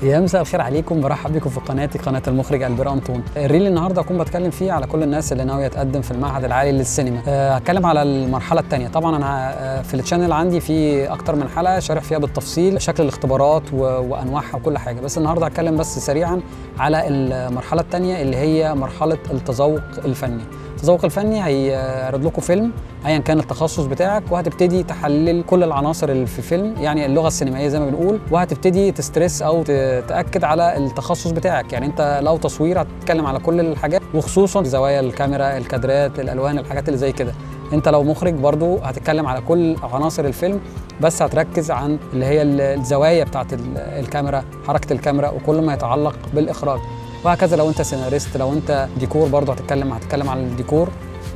يا مساء الخير عليكم، برحب بكم في قناتي، قناه المخرج البير انطون. الريل النهارده هكون بتكلم فيه على كل الناس اللي ناويه تقدم في المعهد العالي للسينما. هتكلم على المرحله الثانيه. طبعا انا في التشانل عندي في اكتر من حلقه شارح فيها بالتفصيل شكل الاختبارات وانواعها وكل حاجه، بس النهارده هتكلم بس سريعا على المرحله الثانيه اللي هي مرحله التذوق الفني. التذوق الفني هيعرض لكم فيلم ايا كان التخصص بتاعك، وهتبتدي تحلل كل العناصر اللي في الفيلم، يعني اللغه السينمائيه زي ما بنقول، وهتبتدي تسترس او تاكد على التخصص بتاعك. يعني انت لو تصوير هتتكلم على كل الحاجات، وخصوصا زوايا الكاميرا، الكادرات، الالوان، الحاجات اللي زي كده. انت لو مخرج برضو هتتكلم على كل عناصر الفيلم، بس هتركز عن اللي هي الزوايا بتاعت الكاميرا، حركه الكاميرا، وكل ما يتعلق بالاخراج. وهكذا لو انت سيناريست، لو انت ديكور برضو هتتكلم عن الديكور،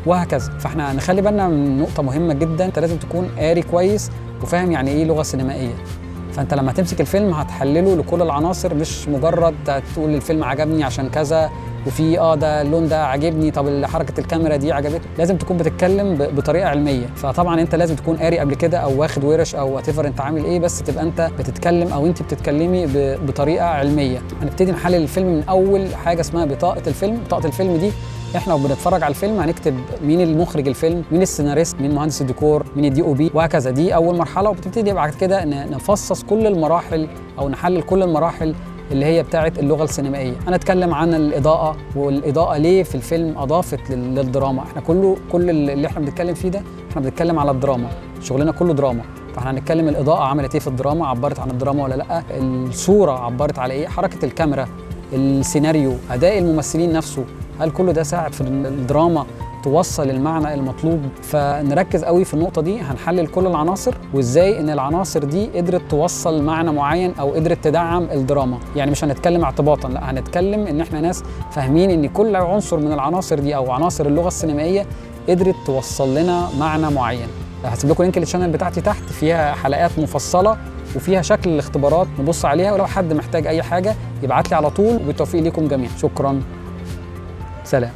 وهكذا. فاحنا نخلي بالنا من نقطه مهمه جدا، انت لازم تكون قاري كويس وفاهم يعني ايه لغه سينمائيه. فانت لما تمسك الفيلم هتحلله لكل العناصر، مش مجرد تقول الفيلم عجبني عشان كذا، وفي ده اللون ده عجبني، طب حركه الكاميرا دي عجبتني. لازم تكون بتتكلم بطريقه علميه. فطبعا انت لازم تكون قاري قبل كده او واخد ورش او واتيفر انت عامل ايه، بس تبقى انت بتتكلم او انت بتتكلمي بطريقه علميه. هنبتدي نحلل الفيلم من اول حاجه اسمها بطاقه الفيلم. بطاقه الفيلم دي احنا وبنتفرج على الفيلم هنكتب مين المخرج الفيلم، مين السيناريست، مين مهندس الديكور، مين الدي او بي، وهكذا. دي اول مرحله، وبتبتدي بعد كده نفصص كل المراحل او نحلل كل المراحل اللي هي بتاعه اللغه السينمائيه. هنتكلم عن الاضاءه، والاضاءه ليه في الفيلم اضافت للدراما. احنا كل اللي احنا بنتكلم فيه ده احنا بنتكلم على الدراما، شغلنا كله دراما. فاحنا هنتكلم الاضاءه عملت ايه في الدراما، عبرت عن الدراما ولا لا، الصوره عبرت على ايه، حركه الكاميرا، السيناريو، اداء الممثلين نفسه، هل كله ده ساعد في الدراما توصل المعنى المطلوب. فنركز قوي في النقطة دي. هنحلل كل العناصر وازاي ان العناصر دي قدرت توصل معنى معين او قدرت تدعم الدراما. يعني مش هنتكلم اعتباطا، لا، هنتكلم ان احنا ناس فاهمين ان كل عنصر من العناصر دي او عناصر اللغة السينمائية قدرت توصل لنا معنى معين. هسيب لكم لينك للشانل بتاعتي تحت، فيها حلقات مفصلة وفيها شكل الاختبارات نبص عليها، ولو حد محتاج اي حاجة يبعت لي على طول. وبالتوفيق ليكم جميعا. شكرا، سلام.